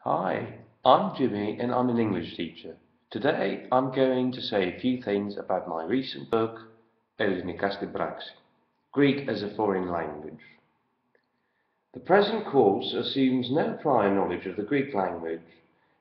Hi, I'm Jimmy and I'm an English teacher. Today I'm going to say a few things about my recent book, Ελληνικά στην Πράξη, Greek as a Foreign Language. The present course assumes no prior knowledge of the Greek language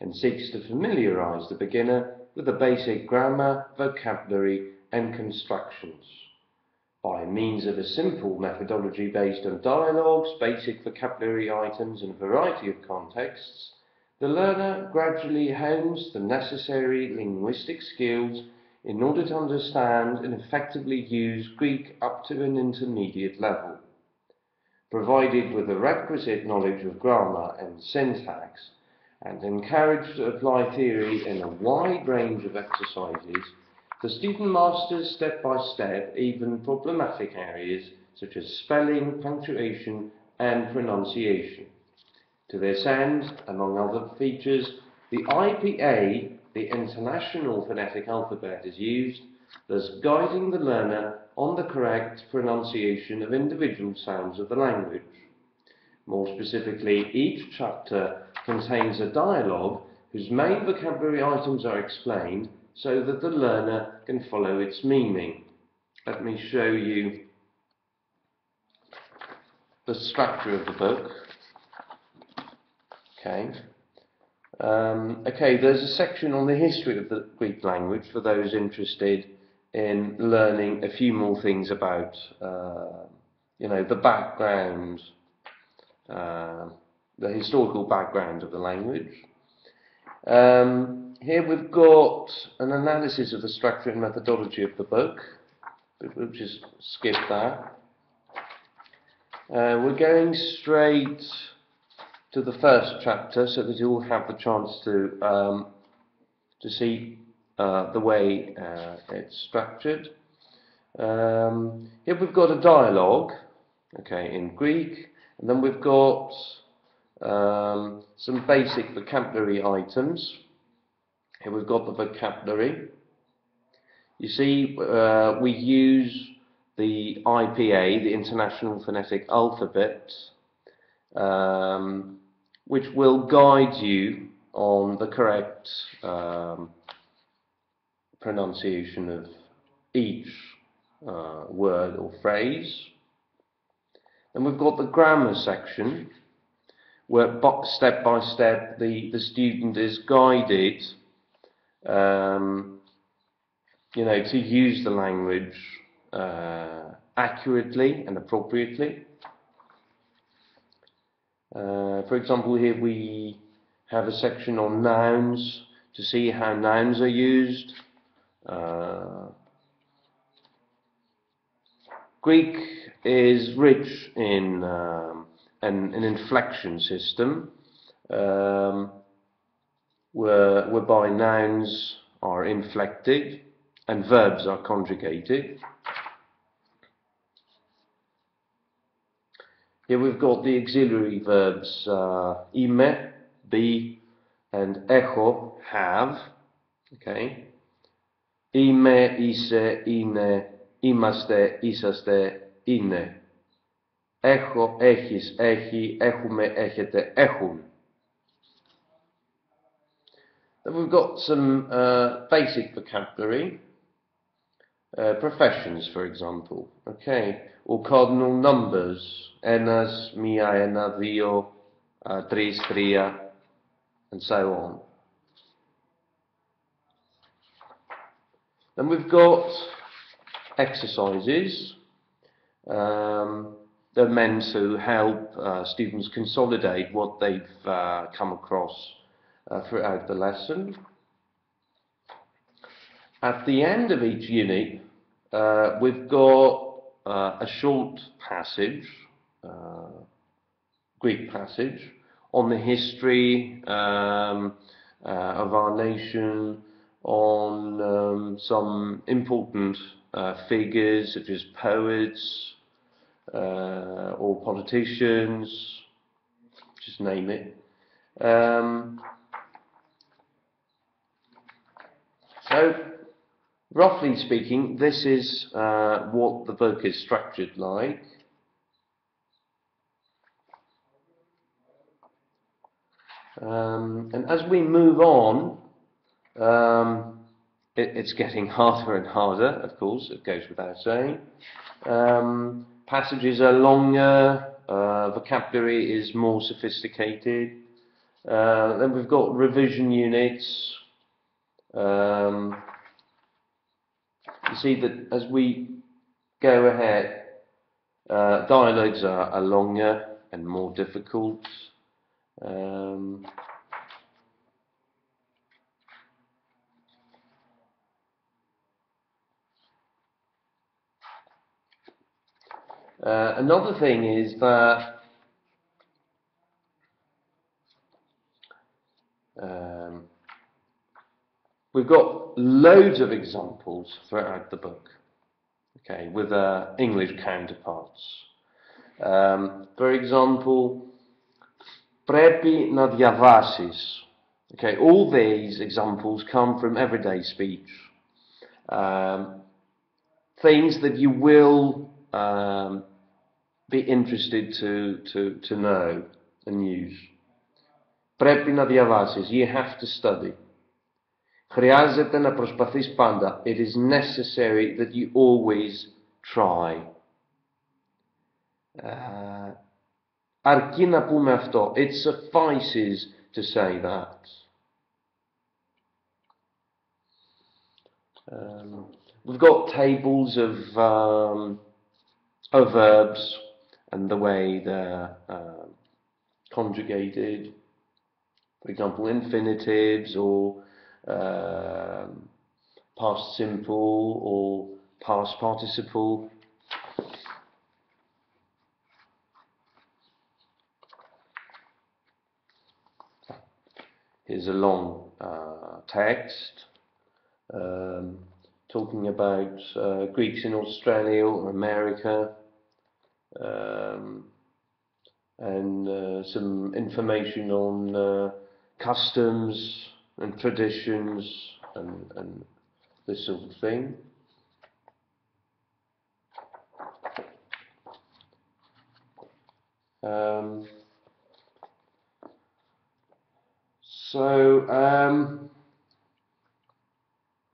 and seeks to familiarise the beginner with the basic grammar, vocabulary and constructions. By means of a simple methodology based on dialogues, basic vocabulary items and a variety of contexts, the learner gradually hones the necessary linguistic skills in order to understand and effectively use Greek up to an intermediate level. Provided with the requisite knowledge of grammar and syntax, and encouraged to apply theory in a wide range of exercises, the student masters step by step even problematic areas such as spelling, punctuation and pronunciation. To this end, among other features, the IPA, the International Phonetic Alphabet, is used, thus guiding the learner on the correct pronunciation of individual sounds of the language. More specifically, each chapter contains a dialogue whose main vocabulary items are explained so that the learner can follow its meaning. Let me show you the structure of the book. Okay, there's a section on the history of the Greek language for those interested in learning a few more things about, the background, the historical background of the language. Here we've got an analysis of the structure and methodology of the book. We'll just skip that. We're going straight to the first chapter so that you'll have the chance to see the way it's structured. Here we've got a dialogue, in Greek, and then we've got some basic vocabulary items. Here we've got the vocabulary. You see, we use the IPA, the International Phonetic Alphabet, which will guide you on the correct pronunciation of each word or phrase. Then we've got the grammar section, where step by step the student is guided to use the language accurately and appropriately. For example, here we have a section on nouns to see how nouns are used. Greek is rich in an inflection system whereby nouns are inflected and verbs are conjugated. Here we've got the auxiliary verbs είμαι, be, and έχω, have. Είμαι, είσαι, είναι, είμαστε, είσαστε, είναι. Έχω, έχεις, έχει, έχουμε, έχετε, έχουν. Then we've got some basic vocabulary. Professions, for example, or cardinal numbers, ένας, μία, ένα, δύο, τρεις, τρία, and so on. Then we've got exercises. They're meant to help students consolidate what they've come across throughout the lesson. At the end of each unit, we've got a short passage, Greek passage, on the history of our nation, on some important figures such as poets or politicians, just name it. So, roughly speaking, this is what the book is structured like. And as we move on, it's getting harder and harder, of course, it goes without saying. Passages are longer, vocabulary is more sophisticated. Then we've got revision units. You see that as we go ahead, dialogues are longer and more difficult. Another thing is that we've got loads of examples throughout the book, okay, with English counterparts. For example, πρέπει να διαβάσεις. Okay, all these examples come from everyday speech. Things that you will be interested to know and use. Πρέπει να διαβάσεις. You have to study. Χρειάζεται να προσπαθείς πάντα. It is necessary that you always try. Αρκεί να πούμε αυτό. It suffices to say that. We've got tables of verbs and the way they're conjugated. For example, infinitives or past simple or past participle. Here's a long text talking about Greeks in Australia or America, and some information on customs and traditions and this sort of thing.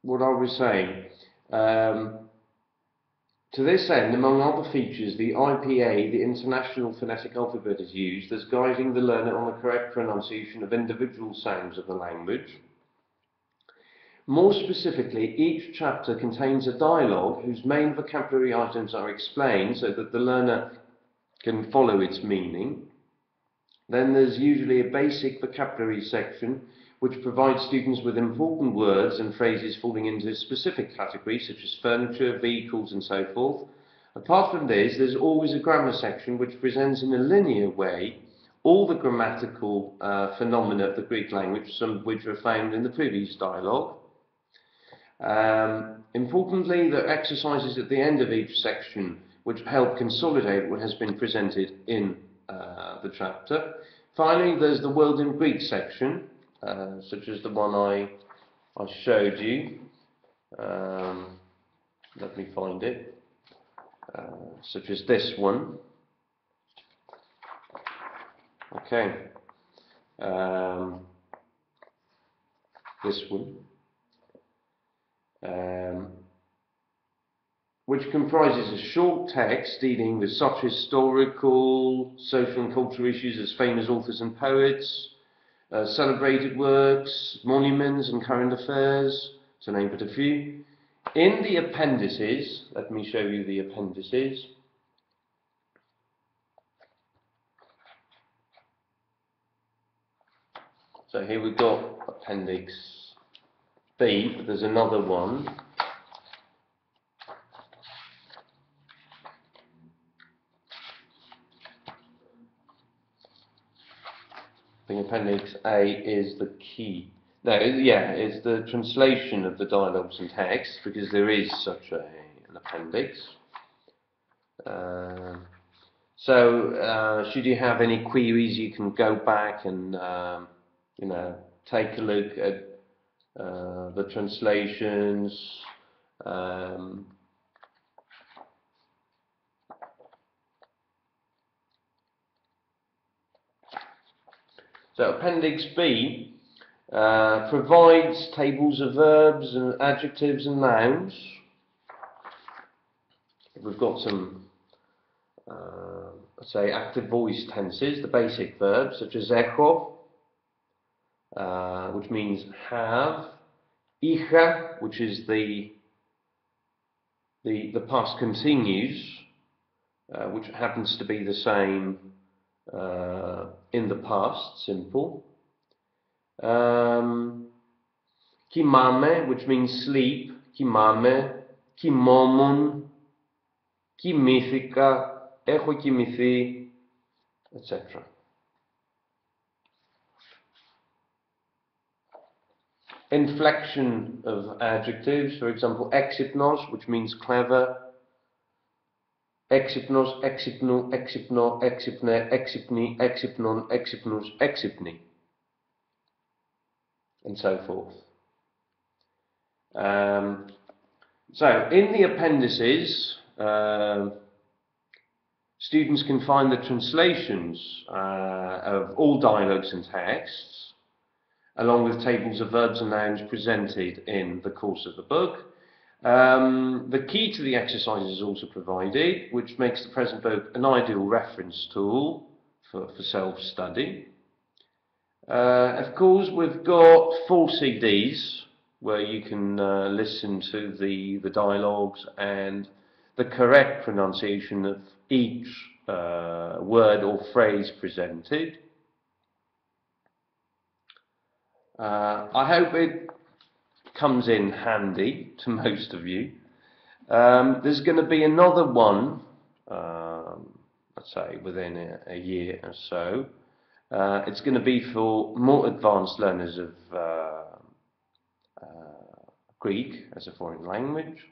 What I was saying, to this end, among other features, the IPA, the International Phonetic Alphabet, is used as guiding the learner on the correct pronunciation of individual sounds of the language. More specifically, each chapter contains a dialogue whose main vocabulary items are explained so that the learner can follow its meaning. Then there's usually a basic vocabulary section which provides students with important words and phrases falling into specific categories such as furniture, vehicles and so forth. Apart from this, there's always a grammar section which presents in a linear way all the grammatical phenomena of the Greek language, some of which are found in the previous dialogue. Importantly, there are exercises at the end of each section which help consolidate what has been presented in the chapter. Finally, there's the World in Greek section, such as the one I showed you. Let me find it. Such as this one. Okay. This one. Which comprises a short text dealing with such historical, social and cultural issues as famous authors and poets, celebrated works, monuments and current affairs, to name but a few. In the appendices, let me show you the appendices. So here we've got Appendix B, but there's another one. I think Appendix A is the key. No, it's the translation of the dialogues and text, because there is such an appendix. Should you have any queries, you can go back and take a look at the translations. So Appendix B provides tables of verbs and adjectives and nouns. We've got some, let's say, active voice tenses, the basic verbs, such as έχω, which means have, είχα, which is the past continues, which happens to be the same in the past, simple. Κοιμάμαι, which means sleep, κοιμάμαι, κοιμόμουν, κοιμήθηκα, έχω κοιμηθεί, etc. Inflection of adjectives, for example, έξυπνος, which means clever, έξυπνος, έξυπνου, έξυπνο, έξυπνε, έξυπνη, έξυπνον, έξυπνους, έξυπνη, and so forth. So, in the appendices, students can find the translations of all dialogues and texts, along with tables of verbs and nouns presented in the course of the book. The key to the exercise is also provided, which makes the present book an ideal reference tool for self-study. Of course, we've got 4 CDs where you can listen to the dialogues and the correct pronunciation of each word or phrase presented. I hope it comes in handy to most of you. There's going to be another one, let's say within a year or so. It's going to be for more advanced learners of Greek as a foreign language.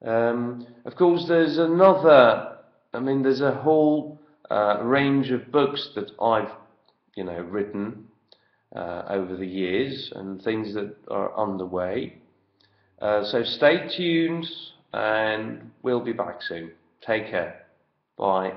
Of course, there's there's a whole range of books that I've, written over the years, and things that are on the way. So stay tuned, and we'll be back soon. Take care. Bye.